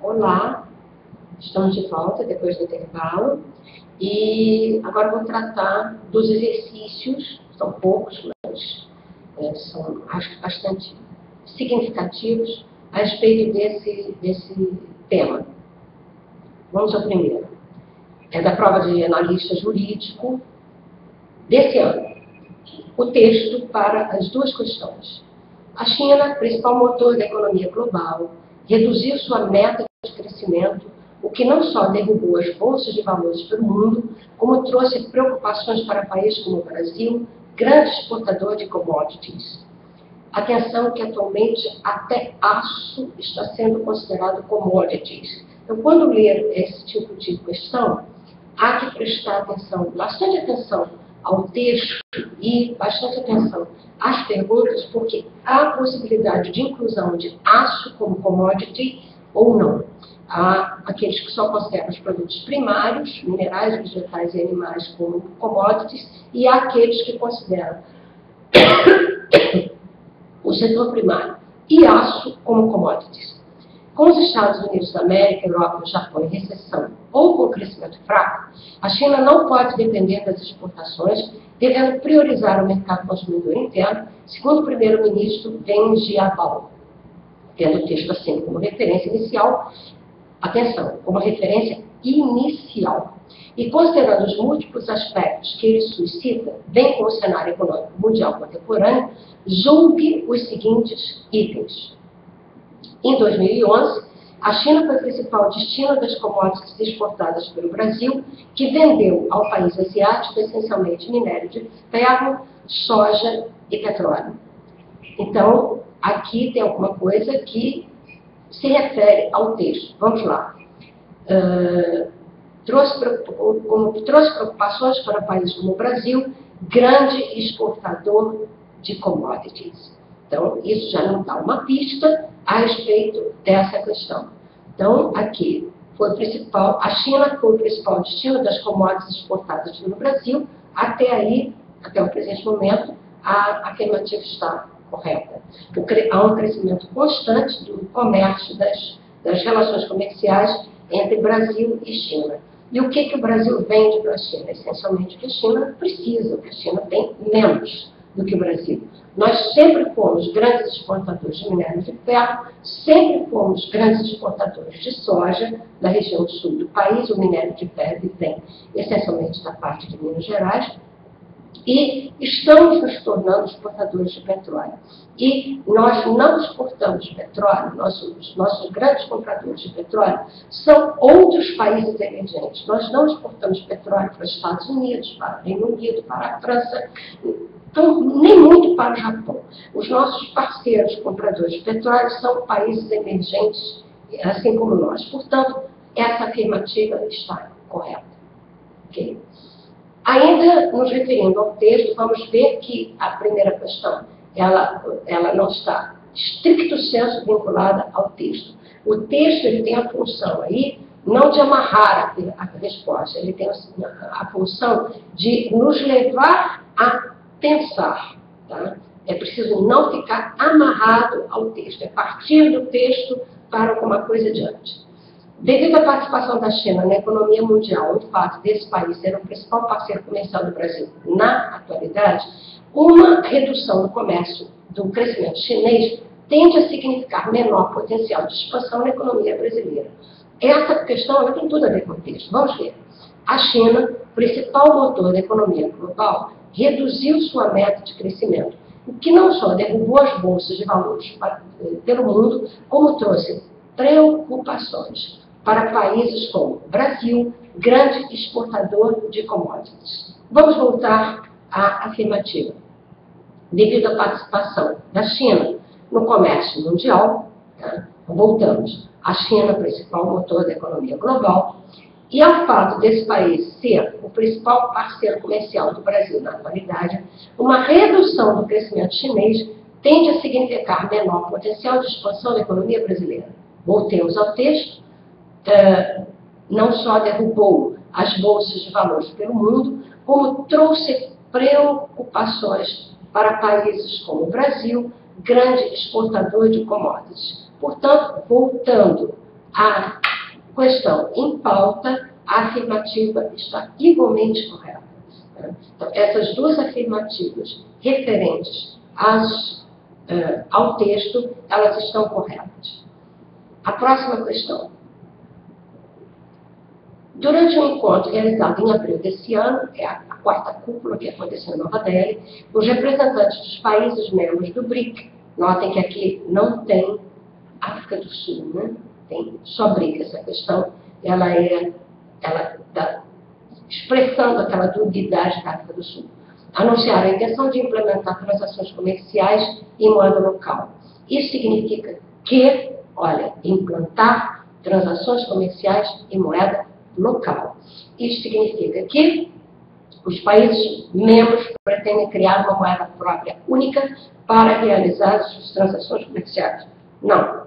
Olá, estamos de volta depois do intervalo e agora vou tratar dos exercícios, são poucos, mas são acho que bastante significativos a respeito desse tema. Vamos ao primeiro. É da prova de analista jurídico desse ano. O texto para as duas questões. A China, principal motor da economia global, reduziu sua meta de crescimento, o que não só derrubou as bolsas de valores pelo mundo, como trouxe preocupações para países como o Brasil, grande exportador de commodities. Atenção que atualmente até aço está sendo considerado commodities. Então, quando ler esse tipo de questão, há que prestar atenção, bastante atenção ao texto e bastante atenção às perguntas, porque há a possibilidade de inclusão de aço como commodity ou não. Há aqueles que só consideram os produtos primários, minerais, vegetais e animais como commodities, e há aqueles que consideram o setor primário e aço como commodities. Com os Estados Unidos da América, Europa e Japão em recessão ou com crescimento fraco, a China não pode depender das exportações, devendo priorizar o mercado consumidor interno, segundo o primeiro-ministro Wen Jiabao, tendo o texto assim como referência inicial. Atenção, como referência inicial. E considerando os múltiplos aspectos que ele suscita, bem como o cenário econômico mundial contemporâneo, julgue os seguintes itens. Em 2011, a China foi o principal destino das commodities exportadas pelo Brasil, que vendeu ao país asiático essencialmente minério de ferro, soja e petróleo. Então, aqui tem alguma coisa que se refere ao texto. Vamos lá. Trouxe preocupações para países como o Brasil, grande exportador de commodities. Então, isso já não dá uma pista a respeito dessa questão. Então, aqui, a China foi o principal destino das commodities exportadas no Brasil. Até aí, até o presente momento, a afirmativa está correta. Há um crescimento constante do comércio, das relações comerciais entre Brasil e China. E o que o Brasil vende para a China? Essencialmente o que a China precisa, o que a China tem menos do que o Brasil. Nós sempre fomos grandes exportadores de minério de ferro, sempre fomos grandes exportadores de soja da região sul do país. O minério de ferro vem essencialmente da parte de Minas Gerais, e estamos nos tornando exportadores de petróleo. E nós não exportamos petróleo, nossos grandes compradores de petróleo são outros países emergentes. Nós não exportamos petróleo para os Estados Unidos, para o Reino Unido, para a França, então, nem muito para o Japão. Os nossos parceiros compradores de petróleo são países emergentes, assim como nós. Portanto, essa afirmativa está correta. Okay? Ainda nos referindo ao texto, vamos ver que a primeira questão, ela não está stricto sensu vinculada ao texto. O texto ele tem a função aí, não de amarrar a resposta, ele tem a função de nos levar a pensar. Tá? É preciso não ficar amarrado ao texto, é partir do texto para alguma coisa adiante. Devido à participação da China na economia mundial, o fato desse país ser o principal parceiro comercial do Brasil na atualidade, uma redução do comércio, do crescimento chinês, tende a significar menor potencial de expansão na economia brasileira. Essa questão ela tem tudo a ver com o texto. Vamos ver. A China, principal motor da economia global, reduziu sua meta de crescimento, o que não só derrubou as bolsas de valores pelo mundo, como trouxe preocupações para países como Brasil, grande exportador de commodities. Vamos voltar à afirmativa. Devido à participação da China no comércio mundial, tá? Voltamos. A China, principal motor da economia global, e ao fato desse país ser o principal parceiro comercial do Brasil na atualidade, uma redução do crescimento chinês tende a significar menor potencial de expansão da economia brasileira. Voltemos ao texto. Não só derrubou as bolsas de valores pelo mundo, como trouxe preocupações para países como o Brasil, grande exportador de commodities. Portanto, voltando a questão em pauta, a afirmativa está igualmente correta. Então, essas duas afirmativas referentes ao texto, elas estão corretas. A próxima questão. Durante um encontro realizado em abril desse ano, é a quarta cúpula que aconteceu em Nova Delhi, os representantes dos países membros do BRIC, notem que aqui não tem África do Sul, né? Tem só BRIC. Essa questão, ela está expressando aquela dualidade da África do Sul. Anunciaram a intenção de implementar transações comerciais em moeda local. Isso significa que, olha, implantar transações comerciais em moeda local. Isso significa que os países membros pretendem criar uma moeda própria única para realizar as suas transações comerciais. Não.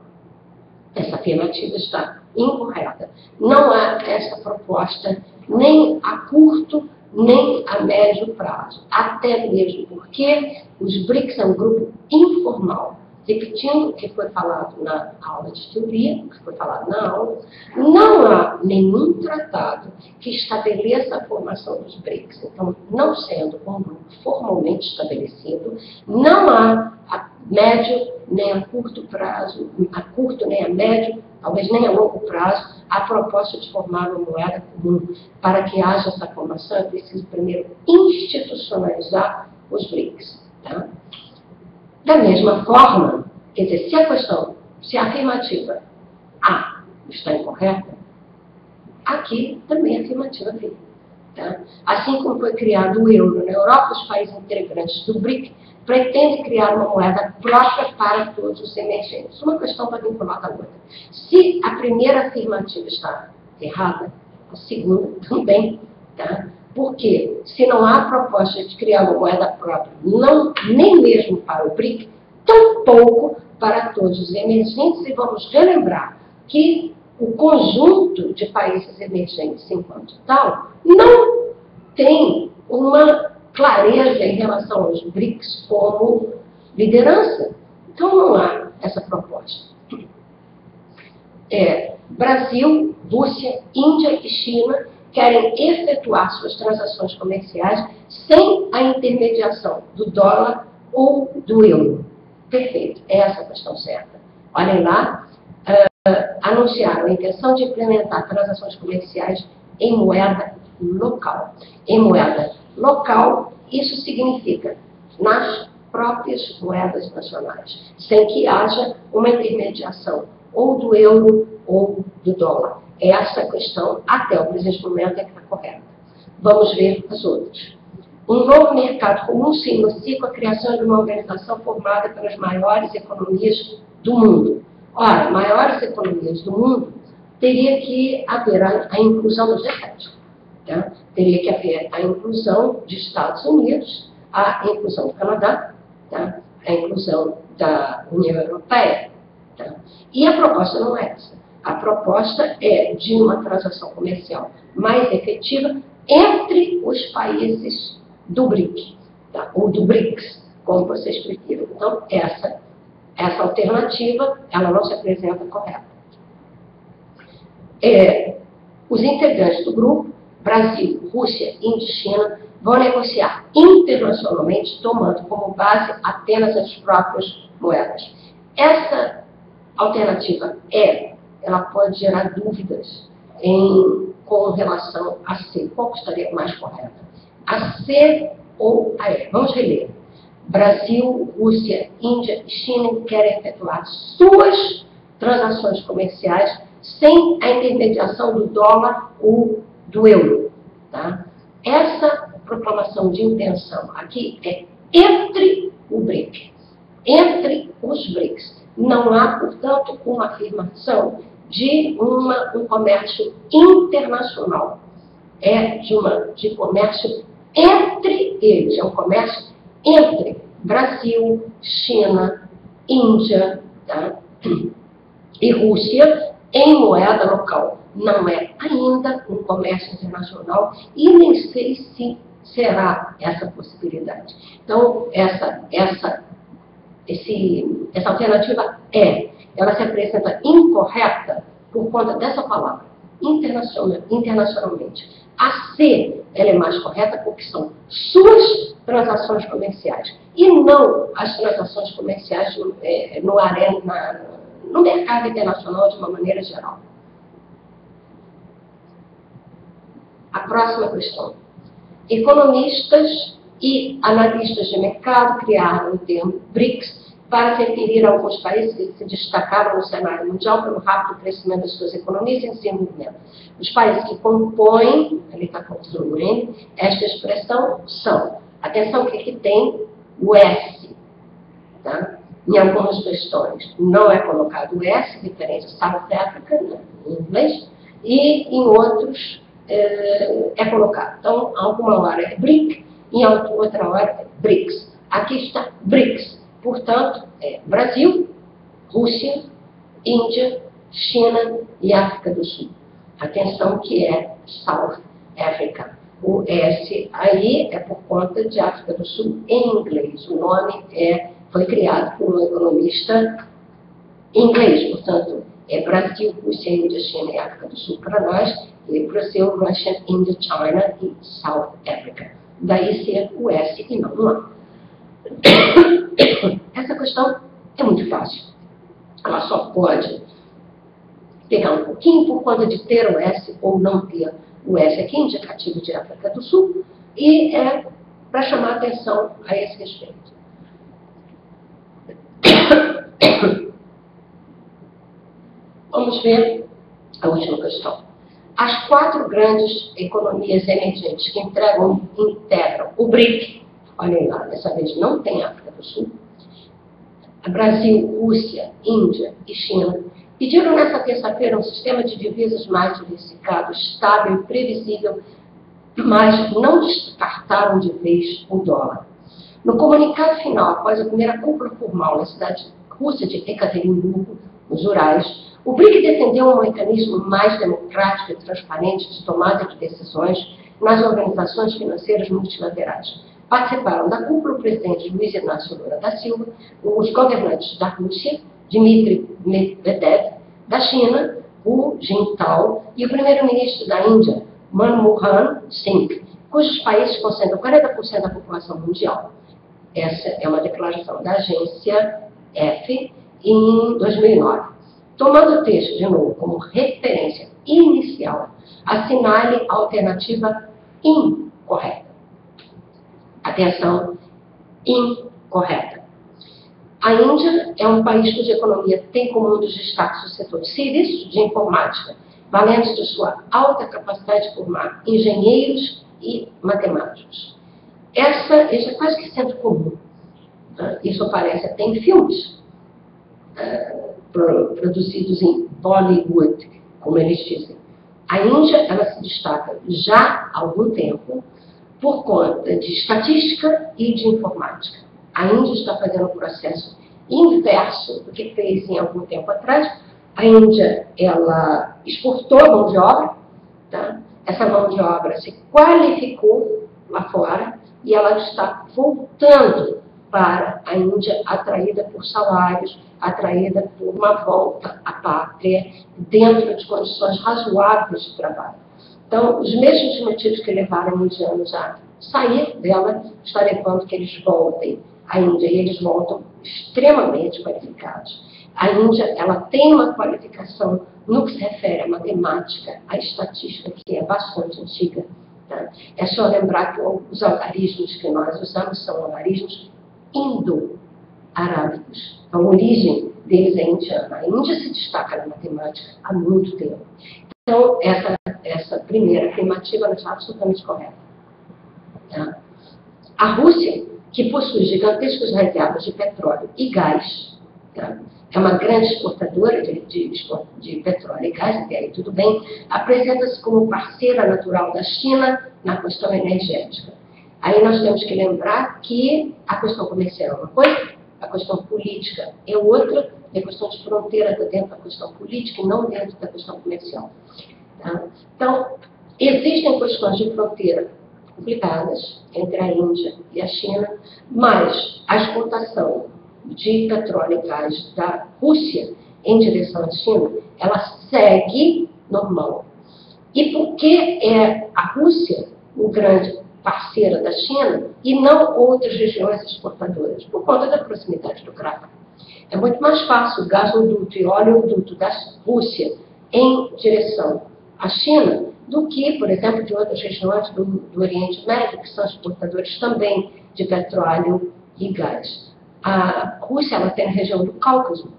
Essa afirmativa está incorreta. Não há essa proposta nem a curto, nem a médio prazo. Até mesmo porque os BRICS são um grupo informal. Repetindo o que foi falado na aula de teoria, o que foi falado na aula, não há nenhum tratado que estabeleça a formação dos BRICS. Então, não sendo um grupo formalmente estabelecido, não há a médio nem a curto prazo, a curto nem a médio, talvez nem a longo prazo, a proposta de formar uma moeda comum. Para que haja essa formação, é preciso primeiro institucionalizar os BRICS. Tá? Da mesma forma, quer dizer, se a afirmativa A está incorreta, aqui também a afirmativa B. Tá? Assim como foi criado o euro na Europa, os países integrantes do BRIC pretendem criar uma moeda própria para todos os emergentes. Uma questão para vincular a outra. Se a primeira afirmativa está errada, a segunda também. Tá? Porque se não há proposta de criar uma moeda própria, nem mesmo para o BRIC, tampouco para todos os emergentes, e vamos relembrar que o conjunto de países emergentes enquanto tal não tem uma clareza em relação aos BRICS como liderança. Então não há essa proposta. Brasil, Rússia, Índia e China querem efetuar suas transações comerciais sem a intermediação do dólar ou do euro. Perfeito, é essa a questão certa. Olhem lá, anunciaram a intenção de implementar transações comerciais em moeda local. Em moeda local, isso significa nas próprias moedas nacionais, sem que haja uma intermediação ou do euro ou do dólar. Essa questão, até o presente momento, é que está correta. Vamos ver as outras. Um novo mercado comum se inicia com a criação de uma organização formada pelas maiores economias do mundo. Ora, maiores economias do mundo, teria que haver a inclusão dos defeitos. Tá? Teria que haver a inclusão dos Estados Unidos, a inclusão do Canadá, tá? A inclusão da União Europeia. Tá? E a proposta não é essa. A proposta é de uma transação comercial mais efetiva entre os países do BRIC, tá? Ou do BRICS, como vocês prefiram. Então, essa alternativa, ela não se apresenta correta. Os integrantes do grupo, Brasil, Rússia, Índia e China, vão negociar internacionalmente, tomando como base apenas as próprias moedas. Essa alternativa ela pode gerar dúvidas com relação a C. Qual estaria mais correta? A C ou a E? Vamos reler. Brasil, Rússia, Índia e China querem efetuar suas transações comerciais sem a intermediação do dólar ou do euro. Tá? Essa proclamação de intenção aqui é entre o BRIC, entre os BRICS. Não há, portanto, uma afirmação de um comércio internacional. É de comércio entre eles. É um comércio entre Brasil, China, Índia, tá? E Rússia em moeda local. Não é ainda um comércio internacional e nem sei se será essa possibilidade. Então, essa alternativa ela se apresenta incorreta por conta dessa palavra, internacionalmente. A C, ela é mais correta porque são suas transações comerciais e não as transações comerciais no mercado internacional de uma maneira geral. A próxima questão. Economistas e analistas de mercado criaram o termo BRICS para referir a alguns países que se destacaram no cenário mundial pelo rápido crescimento das suas economias e desenvolvimento. Os países que compõem, ali está construindo, esta expressão são, atenção que aqui tem o S, tá? Em algumas questões não é colocado o S, referente a South Africa, né, em inglês, e em outros é colocado. Então, alguma hora é BRIC, em outra hora é BRICS. Aqui está BRICS. Portanto, é Brasil, Rússia, Índia, China e África do Sul. Atenção que é South Africa. O S aí é por conta de África do Sul em inglês. O nome foi criado por um economista inglês. Portanto, é Brasil, Rússia, Índia, China e África do Sul para nós. E Brasil, Rússia, Índia, China e South Africa. Daí ser o S e não o A. Essa questão é muito fácil. Ela só pode pegar um pouquinho por conta de ter o S ou não ter o S aqui, indicativo de África do Sul, e é para chamar atenção a esse respeito. Vamos ver a última questão. As 4 grandes economias emergentes que integram o BRIC, olhem lá, dessa vez não tem África do Sul, Brasil, Rússia, Índia e China, pediram nessa terça-feira um sistema de divisas mais diversificado, estável e previsível, mas não descartaram de vez o dólar. No comunicado final, após a primeira cúpula formal na cidade russa de Ekaterimburgo, nos Urais, o BRIC defendeu um mecanismo mais democrático e transparente de tomada de decisões nas organizações financeiras multilaterais. Participaram da cúpula o presidente Luiz Inácio Lula da Silva, os governantes da Rússia, Dmitry Medvedev, da China, Hu Jintao, e o primeiro-ministro da Índia, Manmohan Singh, cujos países concentram 40% da população mundial. Essa é uma declaração da agência F em 2009. Tomando o texto, de novo, como referência inicial, assinale a alternativa incorreta. Atenção, incorreta. A Índia é um país cuja economia tem como um dos destaques o setor de serviços de informática, valendo de sua alta capacidade de formar engenheiros e matemáticos. Esse é quase que sempre comum. Isso aparece até em filmes produzidos em Bollywood, como eles dizem. A Índia, ela se destaca já há algum tempo por conta de estatística e de informática. A Índia está fazendo um processo inverso do que fez em algum tempo atrás. A Índia, ela exportou mão de obra, tá? Essa mão de obra se qualificou lá fora e ela está voltando para a Índia, atraída por salários, atraída por uma volta à pátria, dentro de condições razoáveis de trabalho. Então, os mesmos motivos que levaram indianos a sair dela, está levando que eles voltem à Índia, e eles voltam extremamente qualificados. A Índia, ela tem uma qualificação no que se refere à matemática, à estatística, que é bastante antiga. Tá? É só lembrar que os algarismos que nós usamos são algarismos indo-arábicos. A origem deles é indiana. A Índia se destaca na matemática há muito tempo. Então, essa primeira afirmativa não está absolutamente correta. Tá? A Rússia, que possui gigantescas reservas de petróleo e gás, tá? É uma grande exportadora de petróleo e gás, até aí tudo bem, apresenta-se como parceira natural da China na questão energética. Aí nós temos que lembrar que a questão comercial é uma coisa, a questão política é outra, e a questão de fronteira está dentro da questão política e não dentro da questão comercial. Tá? Então, existem questões de fronteira complicadas entre a Índia e a China, mas a exportação de petróleo e gás da Rússia em direção à China ela segue normal. E por que é a Rússia o grande parceira da China e não outras regiões exportadoras? Por conta da proximidade do Ucrânia. É muito mais fácil o gasoduto e oleoduto da Rússia em direção à China do que, por exemplo, de outras regiões do Oriente Médio, que são exportadores também de petróleo e gás. A Rússia ela tem a região do Cáucaso,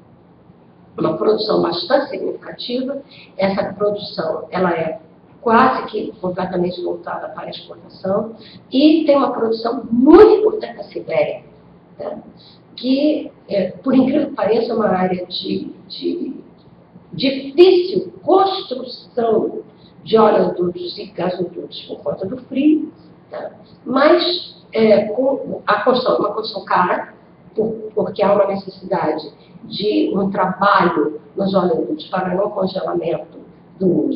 uma produção bastante significativa. Essa produção ela é quase que completamente voltada para a exportação e tem uma produção muito importante na Sibéria, tá? Que, por incrível que pareça, é uma área de difícil construção de oleodutos e gasodutos por conta do frio, tá? Mas a construção é uma construção cara, porque há uma necessidade de um trabalho nos oleodutos para não congelamento do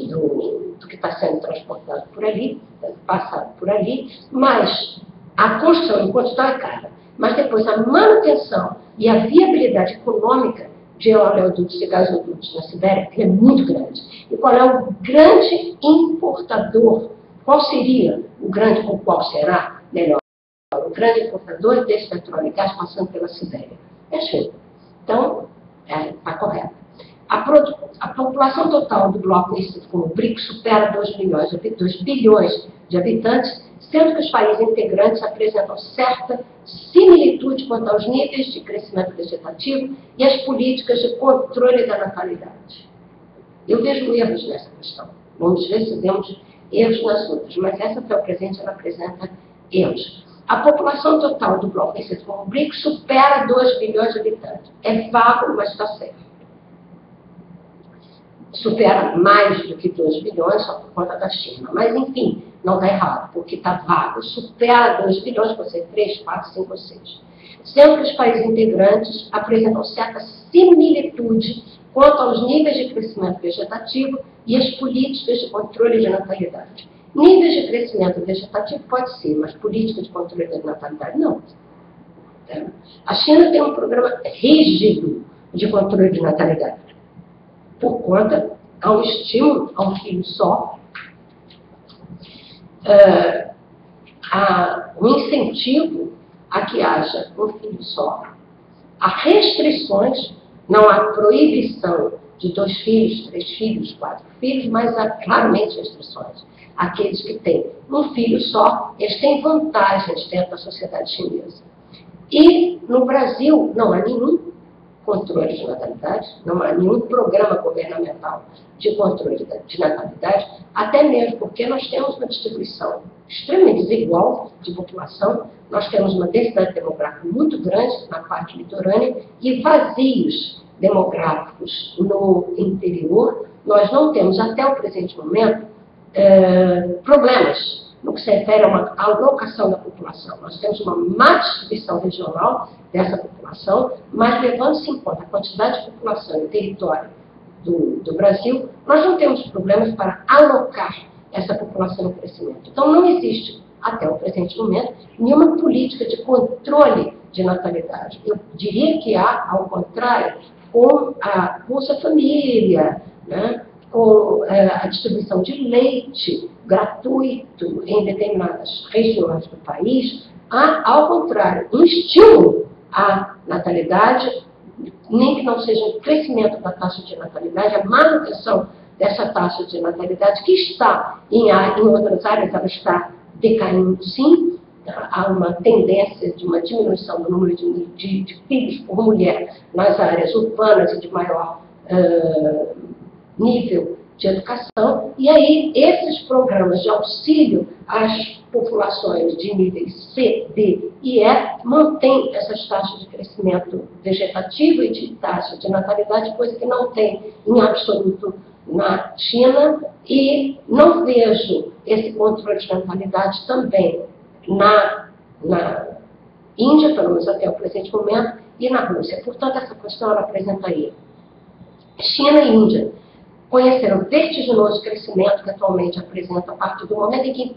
que está sendo transportado por ali, passado por ali, mas a construção enquanto está é cara. Mas depois a manutenção e a viabilidade econômica de oleodutos e gasodutos na Sibéria é muito grande. E qual é o grande importador? Qual seria o grande, ou qual será, melhor, o grande importador desse petróleo e gás passando pela Sibéria? É a China. Então, está correto. A população total do bloco conhecido como BRIC supera 2 bilhões de habitantes, sendo que os países integrantes apresentam certa similitude quanto aos níveis de crescimento vegetativo e as políticas de controle da natalidade. Eu vejo erros nessa questão. Vamos ver se vemos erros nas outras, mas essa, até o presente, ela apresenta erros. A população total do bloco conhecido como BRIC supera 2 bilhões de habitantes. É vago, mas está certo. Supera mais do que 2 bilhões só por conta da China. Mas, enfim, não está errado, porque está vago. Supera 2 bilhões, pode ser 3, 4, 5 ou 6. Sendo que os países integrantes apresentam certa similitude quanto aos níveis de crescimento vegetativo e as políticas de controle de natalidade. Níveis de crescimento vegetativo pode ser, mas política de controle da natalidade não. A China tem um programa rígido de controle de natalidade, por conta a um estímulo a um filho só, um incentivo a que haja um filho só, há restrições, não há proibição de 2 filhos, 3 filhos, 4 filhos, mas há claramente restrições. Aqueles que têm um filho só, eles têm vantagens dentro da sociedade chinesa. E no Brasil não há nenhum controle de natalidade, não há nenhum programa governamental de controle de natalidade, até mesmo porque nós temos uma distribuição extremamente desigual de população, nós temos uma densidade demográfica muito grande na parte litorânea e vazios demográficos no interior. Nós não temos, até o presente momento, problemas no que se refere a uma alocação da população. Nós temos uma má distribuição regional dessa população, mas levando-se em conta a quantidade de população e território do Brasil, nós não temos problemas para alocar essa população em crescimento. Então, não existe, até o presente momento, nenhuma política de controle de natalidade. Eu diria que há, ao contrário, com a Bolsa Família, né, com a distribuição de leite gratuito em determinadas regiões do país, há, ao contrário, um estímulo à natalidade, nem que não seja um crescimento da taxa de natalidade, a manutenção dessa taxa de natalidade, que está em outras áreas, ela está decaindo sim. Há uma tendência de uma diminuição do número de filhos por mulher nas áreas urbanas e de maior nível de educação, e aí esses programas de auxílio às populações de níveis C, D e E mantêm essas taxas de crescimento vegetativo e de taxa de natalidade, coisa que não tem em absoluto na China, e não vejo esse controle de natalidade também na Índia, pelo menos até o presente momento, e na Rússia. Portanto, essa questão ela apresenta aí. China e Índia conheceram o vertiginoso crescimento que atualmente apresenta a partir do momento em que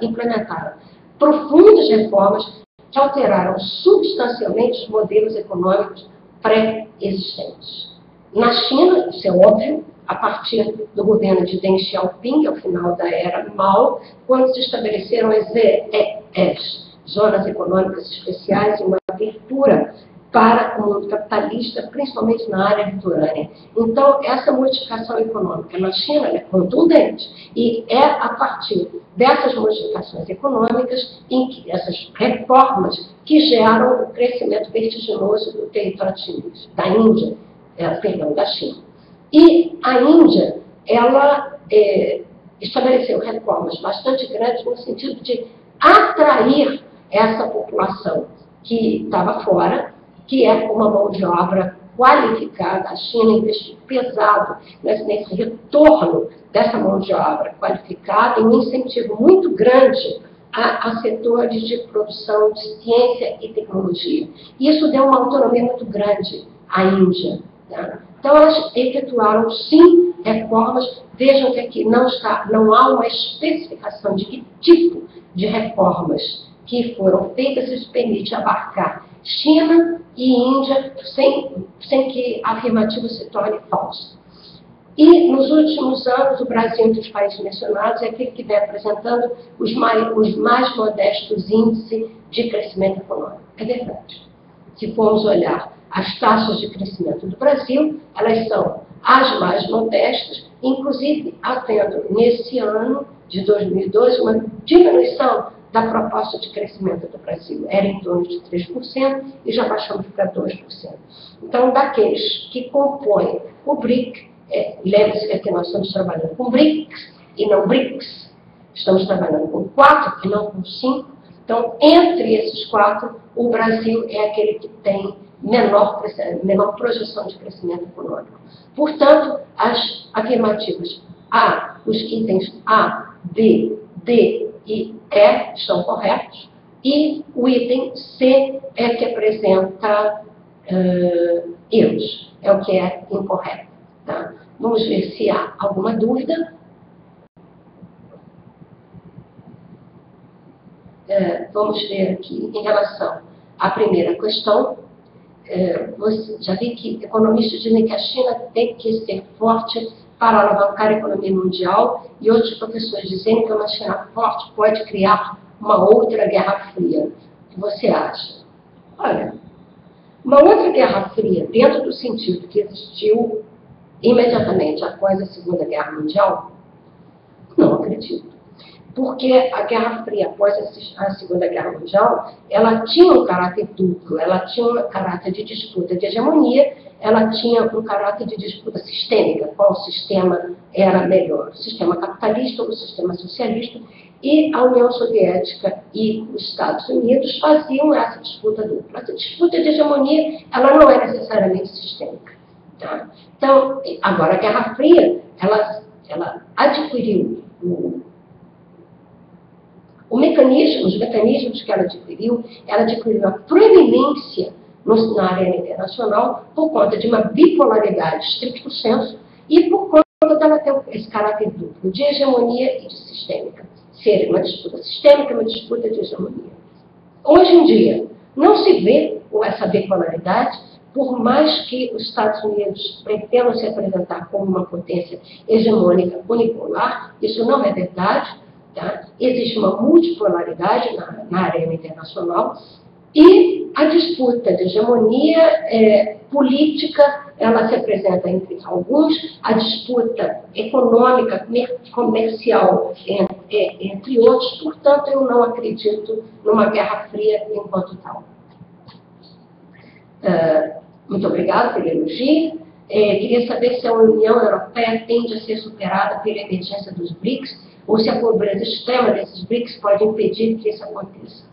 implementaram profundas reformas que alteraram substancialmente os modelos econômicos pré-existentes. Na China, isso é óbvio, a partir do governo de Deng Xiaoping, ao final da era Mao, quando se estabeleceram as ZEEs, Zonas Econômicas Especiais, e uma abertura para o mundo capitalista, principalmente na área litorânea. Então, essa modificação econômica na China é contundente, e é a partir dessas modificações econômicas, essas reformas, que geram o crescimento vertiginoso do território chinês, da Índia, da China. E a Índia, ela estabeleceu reformas bastante grandes no sentido de atrair essa população que estava fora, que é uma mão de obra qualificada. A China investiu pesado nesse retorno dessa mão de obra qualificada e um incentivo muito grande a setores de produção de ciência e tecnologia. Isso deu uma autonomia muito grande à Índia. Tá? Então, elas efetuaram, sim, reformas. Vejam que aqui não há uma especificação de que tipo de reformas que foram feitas. Isso permite abarcar China e Índia sem que a afirmativa se torne falsa. E, nos últimos anos, o Brasil, entre os países mencionados, é aquele que vem apresentando os mais modestos índices de crescimento econômico. É verdade. Se formos olhar as taxas de crescimento do Brasil, elas são as mais modestas, inclusive havendo, nesse ano de 2012, uma diminuição da proposta de crescimento do Brasil. Era em torno de 3% e já baixamos para 2%. Então, daqueles que compõem o BRIC, lembre-se que aqui nós estamos trabalhando com BRICS e não BRICS. Estamos trabalhando com 4 e não com 5. Então, entre esses 4, o Brasil é aquele que tem menor projeção de crescimento econômico. Portanto, as afirmativas A, os itens A, B, D e E estão corretos, e o item C é que apresenta erros, é o que é incorreto. Tá? Vamos ver se há alguma dúvida. Vamos ver aqui em relação à primeira questão. Você já vi que economistas dizem que a China tem que ser forte para alavancar a economia mundial, e outros professores dizem que uma China forte pode criar uma outra Guerra Fria. O que você acha? Olha, uma outra Guerra Fria, dentro do sentido que existiu imediatamente após a Segunda Guerra Mundial, não acredito. Porque a Guerra Fria, após a Segunda Guerra Mundial, ela tinha um caráter duplo, ela tinha um caráter de disputa de hegemonia, ela tinha um caráter de disputa sistêmica, qual sistema era melhor, o sistema capitalista ou o sistema socialista, e a União Soviética e os Estados Unidos faziam essa disputa dupla. Essa disputa de hegemonia, ela não é necessariamente sistêmica. Tá? Então, agora a Guerra Fria, ela adquiriu os mecanismos que ela adquiriu a proeminência na arena internacional por conta de uma bipolaridade stricto sensu e por conta dela ter esse caráter duplo de hegemonia e de sistêmica. Ser uma disputa sistêmica e uma disputa de hegemonia. Hoje em dia, não se vê essa bipolaridade, por mais que os Estados Unidos pretendam se apresentar como uma potência hegemônica unipolar, isso não é verdade. Tá? Existe uma multipolaridade na arena internacional e a disputa de hegemonia política, ela se apresenta entre alguns, a disputa econômica, comercial entre outros. Portanto, eu não acredito numa Guerra Fria enquanto tal. Muito obrigada pelo elogio. Queria saber se a União Europeia tende a ser superada pela emergência dos BRICS, ou se a pobreza extrema desses BRICS pode impedir que isso aconteça.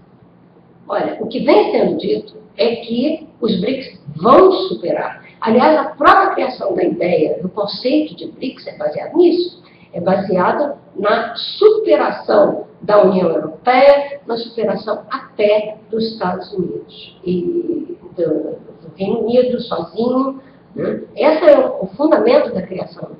Olha, o que vem sendo dito é que os BRICS vão superar. Aliás, a própria criação da ideia, do conceito de BRICS é baseado nisso. É baseado na superação da União Europeia, na superação até dos Estados Unidos e do Reino Unido sozinho. Né? Esse é o fundamento da criação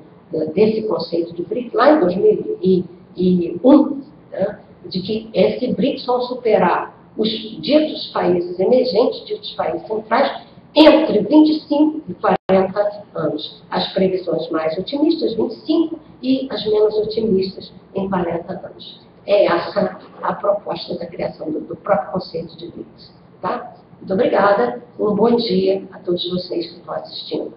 desse conceito de BRICS lá em 2001, né? De que esses BRICS vão superar os ditos países emergentes, ditos países centrais, entre 25 e 40 anos. As previsões mais otimistas, 25, e as menos otimistas, em 40 anos. É essa a proposta da criação do próprio conceito de VIX. Tá? Muito obrigada, um bom dia a todos vocês que estão assistindo.